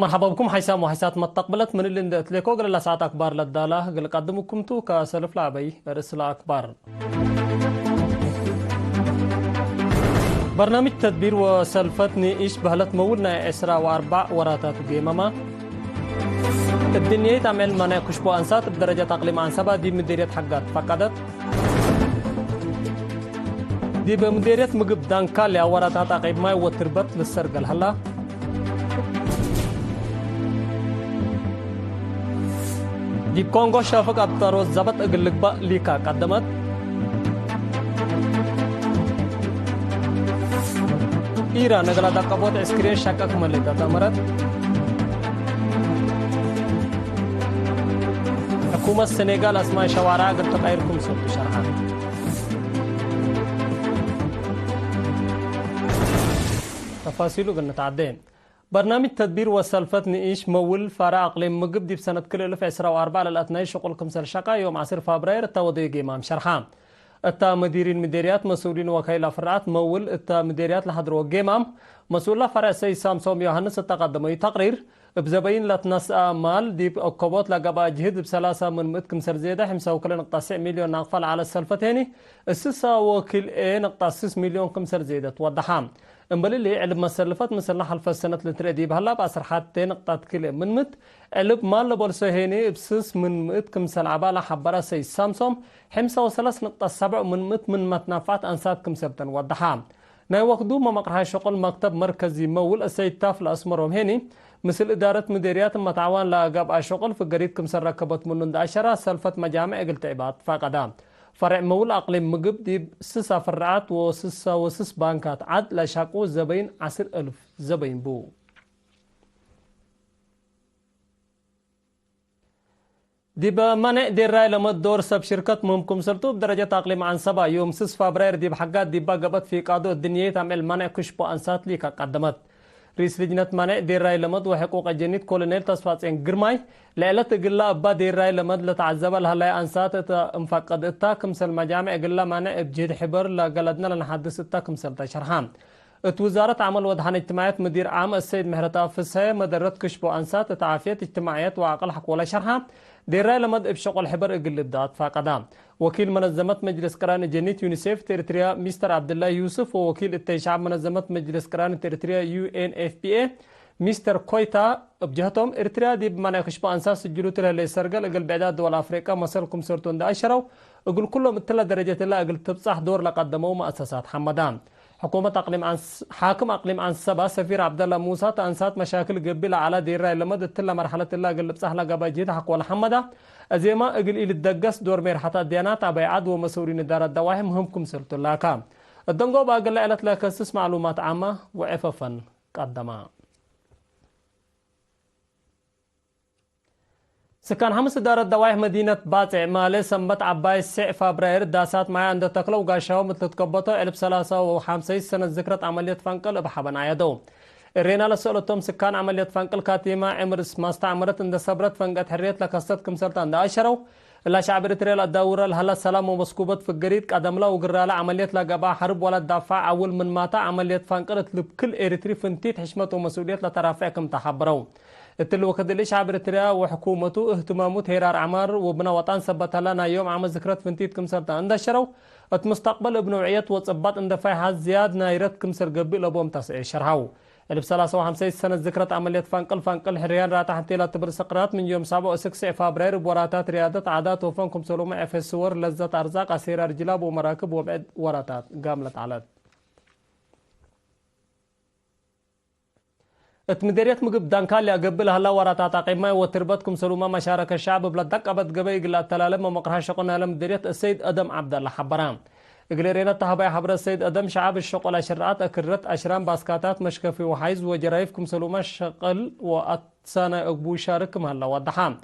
مرحبا بكم حيسام وحيسات ما استقبلت من اللي ندتلكو قل ساعات أكبر للدالة قل قدمكم تو كسلف لعبي رسل أكبر برنامج تدبير وسلفتني إيش بهلت مولنا إسرا وأربع وراتات جيمما الدنيا تعمل منا كشبو أنسات بدرجة تقليم أنسبة دي مديرية حقات فقدت دي بمديرية مقب دانكال يا وراتات عقيب ماي وتربط للسرقل هلا دي كونغو شافق أبطارو زبط أقلق بق ليكا قدمت إيران نقلا دقبوت اسكرين شاكك ملتا تمرت حكومة السنغال اسماء شوارع قلت غيركم سوق شرحا تفاصيله قلنا تعدين برنامج تدبير وسلفت نئيش مول فرع اقليم مقب دي بسنة كل 2024 للأثناء شغلكم سلشقا يوم 10 فبراير التوضيق إمام شرحان التا مديرين مديريات مسؤولين وكيل فرعات مول التا مديريات لحضروا جيمام مسؤول فرع سي سامسوم يوهنس التقدمي تقرير بزبين لتنس مال دي أكبوت لقبا جهد بسلاسة من متكم سرزيدة 5.9 مليون نقفل على السلفتيني السسا وكيل ايه نقطة 6 مليون كم سرزيدة توضحام امبالي اللي علب مسلفات مسلح الف السنة لتريدي بهلا بأسر حتى نقطة كيلو من مت علب مال لبولسو هيني بسس من مت كم سلعبا لحبرا سي سامسوم 5.7 من مت من متنافعات أنسات كم سبتن وضحام ناي وقدو ما مقرها شغل مكتب مركزي مول السيد تافل أسمرهم هيني مثل إدارة مديريات متعاون لقاب شغل في قريب كم سر ركبت من 10 سلفت مجامع قلت عباد فقدام فرع مول أقليم مقب دي سسا فرعات وسس بانكات عد لشاقو زبين 10,000 زبين بو دي بمانع دي راي لما الدور سب شركة ممكن سلطو بدرجة أقليم عن 7 يوم 6 فبراير دي بحقات دي باقبت في قادو الدنيا تعمل مانع كشبو أنسات ليك قدمت رئيس لجنة مانع دير راي لمد وحقوق الجنيد كولونيل تصفاتين قرماي لعلة قلا أبا دير راي لمد لتعذب الهلاي أنسات انفقد اتا كمسل مجامع قلا مانع بجيد حبر لقلدنا لنحدث اتا كمسل تشرحان وزارة عمل وضحان اجتماعات مدير عام السيد مهرت أفسها مدرت كشبو أنسات تعافية اجتماعيات وعقل حق ولا شرحان دير راي لمد بشغل حبر اقل الدات فقدام وكيل منظمة مجلس قران جنيت يونيسيف تريتريا مستر عبد الله يوسف ووكيل التشعب منظمة مجلس قران تريتريا UNFPA مستر كويتا بجهتهم ارتريا دي بمعنى كشبو انساس الجلوت اللي سرقل اقل بعداد دول افريقيا مصركم سرتون دا اشروا اقول كلهم التلا درجة الله اقل تبصح دور لقدموا مؤسسات حمدان حكومة أقليم عن حاكم أقليم عن سبا سفير عبد الله موسى تأنسات مشاكل قبل على دير راي لمد التلا مرحلة الله قل بصحلا قباجيت حق ولا حمدا أزيما أقل إلى الدقس دور مرحلة الديانات عبيعاد ومسؤولين إدارة الدواهم همكم سرت الله كام الدنقو باقل لعلت لك اسس معلومات عامة وعففا قدما سكان حمس إدارة الدواهم مدينة باتع مالي سنبت عباي السع فبراير داسات معي عند تقلو وقاشاو مثل تكبطو علب 53 سنة ذكرت عملية فانقل بحبن عيدو الرينا لسؤلتهم سكان عملية فانقل كاتيما عمرس ما استعمرت عند صبرت فانقت حريت لكستت كمسرت عند أشرو لا شعب ريتريال الدورة الهلا سلام ومسكوبت في الجريد قدم له وقرالة عملية لقبا حرب ولا دافع أول من ماتا عملية فانقلت لبكل إريتري فنتيت حشمته ومسؤولية لترافعكم تحبروا التلو كدلي شعب ريتريا وحكومته اهتمامه تهرار عمار وبنا وطن ثبت لنا يوم عام ذكرت فنتيت كمسرت عند الشرو مستقبل ابن وعيت وصبات عند فايها زياد نايرت كمسر قبل أبوم تسعي شرحو اللي بسلاسة وحمسي سنة ذكرت عملية فانقل حريان راتا حتى لا تبر سقرات من يوم 7 فبراير بوراتات ريادة عادات وفنكم سلومة في السور لذة أرزاق أسير رجلاب ومراكب وبعد وراتات قاملت على مديريات مقب دانكال قبل هلا وراتات قيمة وتربتكم سلومة مشاركة الشعب بلدك أبد قبل قلات تلالم ومقرها شقنا لمديريات السيد أدم عبد الله حبران إقليرينا تهباي حبر السيد أدم شعب الشغل شرعات أكرت أشرام باسكاتات مشكفي وحيز وجرايفكم سلومة شقل وأتسانا أقبو شاركم هلا وضحام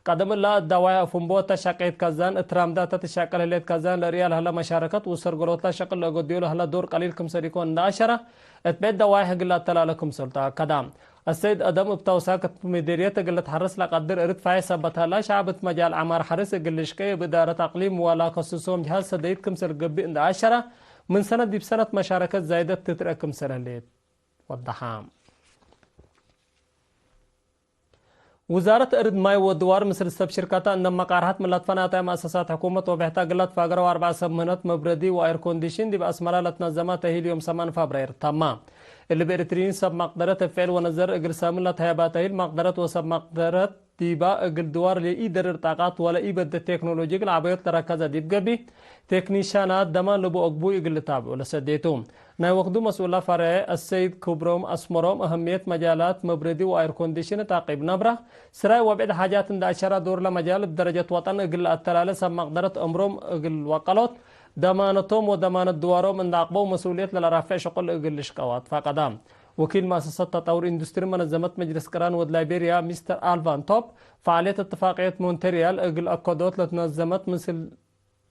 قدم الله الدواء فنبوتا شقيت كازان اترام داتا تشاكل هليت كازان لريال هلا مشاركت وسرقلوتا شقل لقديول هلا دور قليل كم سريكون ناشرة اتبعد دواء هقلا تلالكم سلطة كدام السيد أدم بتوساكت مديرية قلت حرس لقدر ارد فاي سبتها لا شعبت مجال عمار حرس قلشكي بدارة أقليم ولا خصوصهم جهاز سديد كم سر قبي عند 10 من سنة دي بسنة مشاركة زايدة تتركم سر هليت وضحام وزارة أرض ماي ودوار مثل السب شركات أن مقارحات من لطفناتها مؤسسات حكومة وبحتاج قلت فاقروا 4 سمنات مبردي وإير كونديشن دي بأسمرها لتنظمات هي اليوم 8 فبراير تمام اللي بإرترين سب مقدرة الفعل ونظر إقل ساملة هيباتها المقدرة وسب مقدرة ديبا إقل دوار لإيدر ارتاقات ولا إيبد التكنولوجيا العبيط تركزة ديب قبي تكنيشانات دمان لبو أقبو إقل تابعو لسديتهم ناي وقدو مسؤولة فرع السيد كبروم أسمروم أهمية مجالات مبردي وإير كونديشن تعقيب نبرة سراي وبعد حاجات دا أشارة دور لمجال بدرجة وطن إقل التلالة سب مقدرة أمروم إقل وقلوت دمانتهم ودمانت دوارهم ان عقبوا مسؤولية للرافع شغل إقل شقوات فقدام وكيل مؤسسة تطور اندستري منظمة مجلس كران ود ليبيريا مستر ألفان توب فعالية اتفاقية مونتريال إقل أكودوت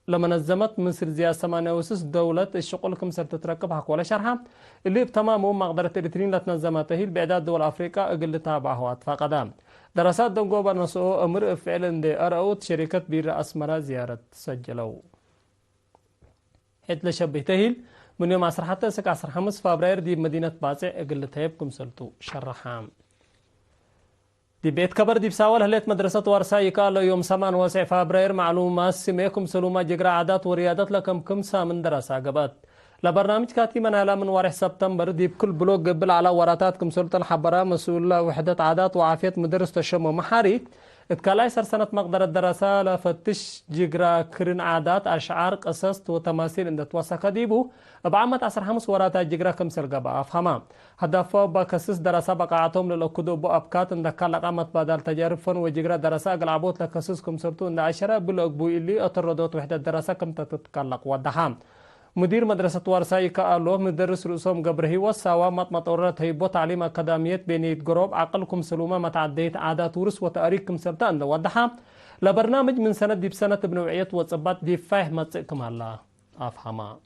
لمنظمت مصر زيادة 8 دولة الشغل كمسر تتركب حق ولا شرحة اللي بتمامه مقدرة الاتنين لتنظمته البعداد دول أفريقيا إقل تابعه فقدام دراسات دنقوبة نسوه أمر فعلا دي أرأوت شركة بير أسمرة زيارة سجلوا حيث لشبهتهيل من يوم 10 حتى سك 15 فبراير دي مدينة باسع اقل تهيبكم سلطو شرحام دي بيت كبر دي بساول هليت مدرسة ورساي قالوا يوم 8 فبراير معلومات سميكم سلوما جقرا عادات وريادات لكم كم من دراسة قبات لبرنامج كاتي من على من ورح سبتمبر دي بكل بلوغ قبل على وراتاتكم سلطان حبرا مسؤول وحدة عادات وعافية مدرسة الشم محاري اتكالاي سنة مقدار الدراسة لفتش جيجرا كرين عادات أشعار قصص وتماثيل عند توسكا ديبو بعمت 15 وراتات جيجرا كمسل قبا أفهما هدفه بكسس دراسة بقاعتهم للأكدو بو أبكات عند كالق عمت بدل تجارب فن وجيجرا دراسة قلعبوت لكسس كمسلتو عند 10 بالأقبو اللي أتردوت وحدة دراسة كم تتكالق ودحام مدير مدرسة ورساي كألو مدرس رؤوسهم قبره والسوا مطورات هيبو تعليم أكاديمية بينيت جروب عقلكم سلومة متعدية عادات ورس وتأريكم سرطان لوضحها لبرنامج من سنة دي بسنة بنوعية وصبات دي فاهم تسئكم الله أفهما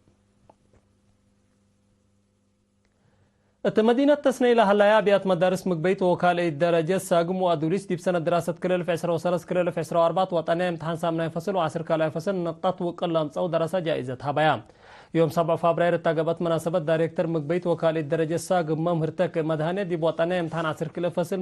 مدينة تسنية لهلا بيات مدارس مقبيت وكالة الدرجة ساقم وأدوليس دي بسنة دراسة كليل في 10 وسلس كليل في 10 وأربعة وطنية امتحان سامنا يفصل وعسر كلا يفصل نقطة وقل أو دراسة جائزة هبايا يوم 7 فبراير تقبت مناسبة دايركتور مقبيت وكالة الدرجة ساقم ممهرتك مدهنة دي بوطنية امتحان عسر كليل فصل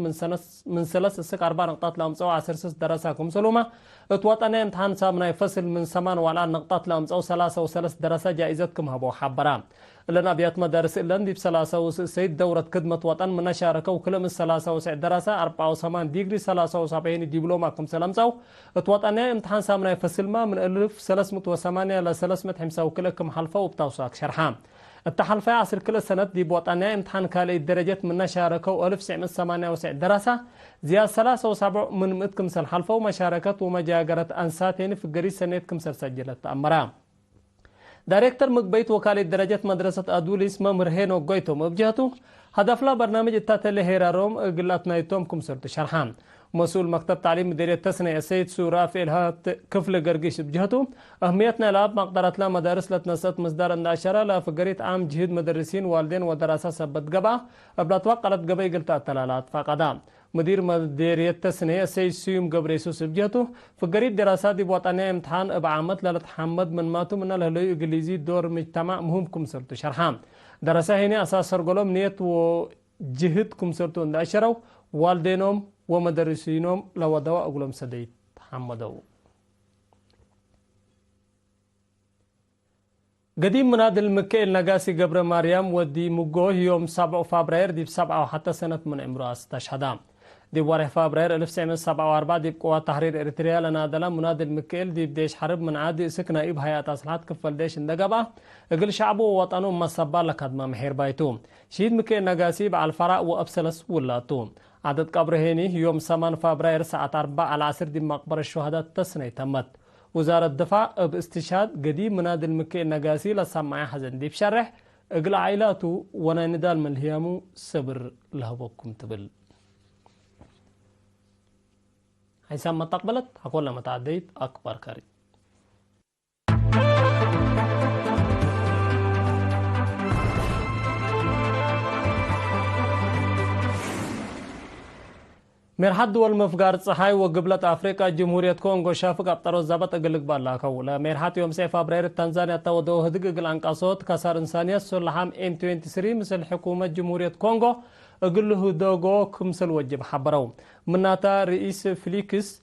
من سلس السك 4 نقطات لأمس أو عسر سس دراسة كم سلومة اتوطنية امتحان سامنا يفصل من 8 وعلى نقطات لأمس أو 3 وسلس دراسة جائزة كم هبو حبرا لنا بيات مدارس اللندي بسلاسة وسيد دورة خدمة وطن من شاركة وكل من سلاسة وسع دراسة 84 ديجري 73 دبلومة كم سلامسو اتوطنية امتحان سامنا يفصل ما من 1308 ل 305 وكل كم حلفة وبتوساك شرحام التحلفة عصر كل سنة دي بوطنية امتحان كالي الدرجات من شاركة و 1908 دراسة زيادة 73 من مئة كمسل حلفة ومشاركة ومجاجرة أنساتين في قريب سنة كمسل سجلت أمرام دايركتور مقبيت وكالة درجات مدرسة أدوليس ممرهين وقويتهم بجهته هدف لا برنامج التاتلي هيراروم قلت نايتوم كمسرت شرحان مسؤول مكتب تعليم مديرية تسنية السيد سورا في الهات كفل قرقيش بجهته أهميتنا لاب مقدرة لا مدارس لتنسط مصدر الناشرة لا فقريت عام جهد مدرسين والدين ودراسة سبت قبع قبل توقلت قبي قلت التلالات فقدام مدير مديرية تسنية السيد سيوم قبريسوس بجهته فقريت دراسات بوطنية امتحان بعامت لتحمد من ماتو من الهلوي إنجليزي دور مجتمع مهم كمسرت شرحان دراسة هنا أساس سرقلهم نيت وجهد كمسرتو الناشرة والدينهم ومدرسينهم لو دواء أقولهم سديد حمدوا قديم مناد المكي النقاسي قبر مريم ودي مقوه يوم 7 فبراير دي ب7 وحتى سنة من عمره استشهدا دي بواره فبراير 1947 دي بقوة تحرير إريتريا لنادلا مناد المكيل دي بديش حرب من عادي سكنا إب هيئة أصلاحات كفل ديش اندقبا اقل شعبه ووطنه مصبا لكاد ما محير بايتو شهيد مكي النقاسي بعل الفراء وأبسلس ولاتو عدد قبرهيني يوم 8 فبراير ساعة 4 العصر دي مقبر الشهداء تسني تمت وزارة الدفاع باستشهاد قديم مناد المكي النقاسي لسماعي حزن دي بشرح اقل عائلاته وانا ندال من الهيامو صبر لهبكم تبل حيثما ما تقبلت هقول لما تعديت أكبر كريم مرحد دول مفقار صحاي وقبلة أفريقيا جمهورية كونغو شافق أبطرو الزبط أقلق بالاكو لمرحد يوم 6 فبراير تنزانيا تودو هدق أقل أنقاصوت كسار إنسانية سلحام M23 مثل حكومة جمهورية كونغو أقله دوغو كمسل وجب حبرو مناتا رئيس فليكس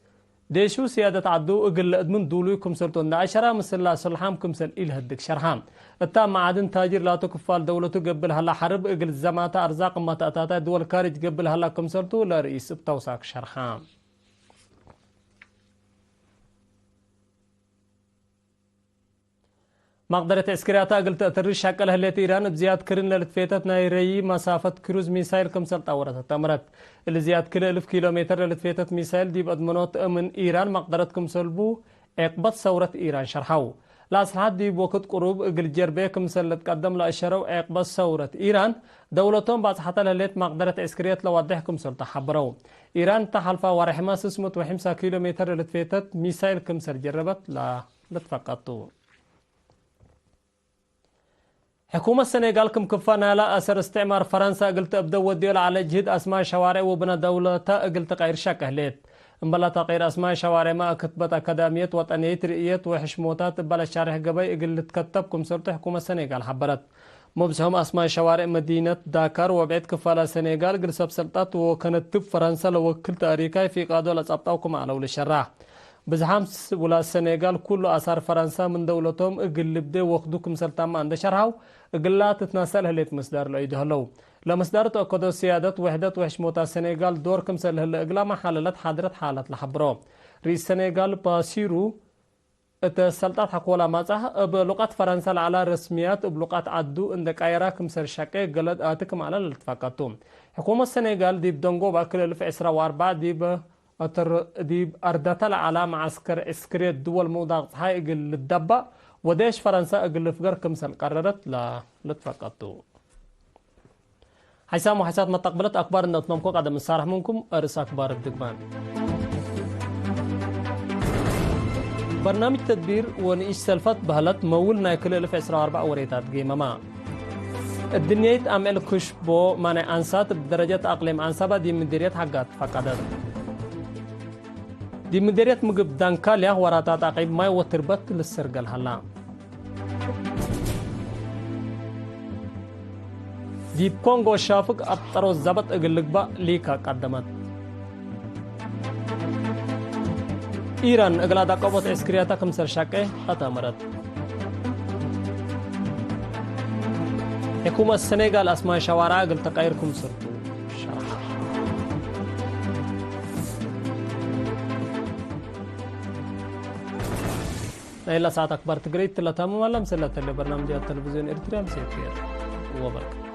ديشو سيادة عدو اقل ادمن دولو كمسلتون نعشرة مسلا سلحام كمسل إله الدك شرحام التام معادن تاجر لا تكفال دولتو قبل هلا حرب اقل الزماتا ارزاق ما تأتاتا دول كارج قبل هلا كمسلتو لا رئيس بتوساك شرحام مقدرة عسكرياتا قلت ترش شكل هلت إيران بزياد كرن للتفيتت نايري مسافة كروز ميسايل كمسل طورت تمرت اللي زياد كل 1000 كيلومتر للتفيتت ميسايل دي بأدمنوت من إيران مقدرة كمسل بو اقبض ثورة إيران شرحو لاصلحات دي بوقت قروب اقل جربي كمسل لتقدم لأشرو اقبض ثورة إيران دولتهم بعد حتى لليت مقدرة عسكريات لوضح كمسل تحبرو إيران تحلفا ورحمة سسمت وحمسة كيلومتر للتفيتت ميسايل كمسل جربت لا لتفقطو حكومة السنغال كم كفانا لا أثر استعمار فرنسا قلت أبدو وديول على جهد أسماء شوارع وبنا دولة قلت غير شك أهليت بلا تغيير أسماء شوارع ما كتبت أكاديمية وطنية رئية وحشموتات بلا شارح قبي قلت كتبكم سلطة حكومة السنغال حبرت مبزهم أسماء شوارع مدينة داكار وبعد كفالة السنغال قل سب سلطات وكانت تب فرنسا لوكل تاريكاي في قادو لصبطاوكم على أول الشراح بزحمس ولا السنغال كله أثار فرنسا من دولتهم اقلب دي وخدوكم سلطان ما عند شرحو اقلا تتناسل هليت مصدر لأيده لو لمصدر تأكدوا سيادة وحدة وحشموتا السنغال دوركم سل هل اقلا ما حالات حضرت حالات لحبرو رئيس السنغال باسيرو السلطات حقولا مازح بلغات فرنسا على رسميات بلغات عدو عندك ايراكم سر شاكي قلد آتكم على الاتفاقاتهم حكومة السنغال دي بدنقو باكل 1004 دي أردتل على معسكر عسكري الدول موضع هاي اقل الدبا وديش فرنسا اقل فقر كمسل قررت لا لتفقطو حسام وحسات ما تقبلت أخبار أن أتنامكو قدم الصارح منكم أرس أخبار الدقمان برنامج تدبير ونئيش سلفت بهلت مول نايكل 1004 وريتات قيمة الدنيا أعمل كش بو مانع أنسات بدرجة أقليم أنسابة دي مديرية حقات فقدت دي مديرية مقب دانكاليا وراتات عقيب ماي وتربت للسرقل هلا دي بكونغو شافق أبطرو الزبط اقلقبا ليكا قدمت إيران اقلادا قوات عسكرياتا كمسر شاكي أتامرت حكومة السنغال أسماء شوارع قلت قير كمسرتو شرحة إلا ساعة أكبر تقريت تلا تامو مالا مسلة اللي برنامج التلفزيون إرتريال سيكير وبركاته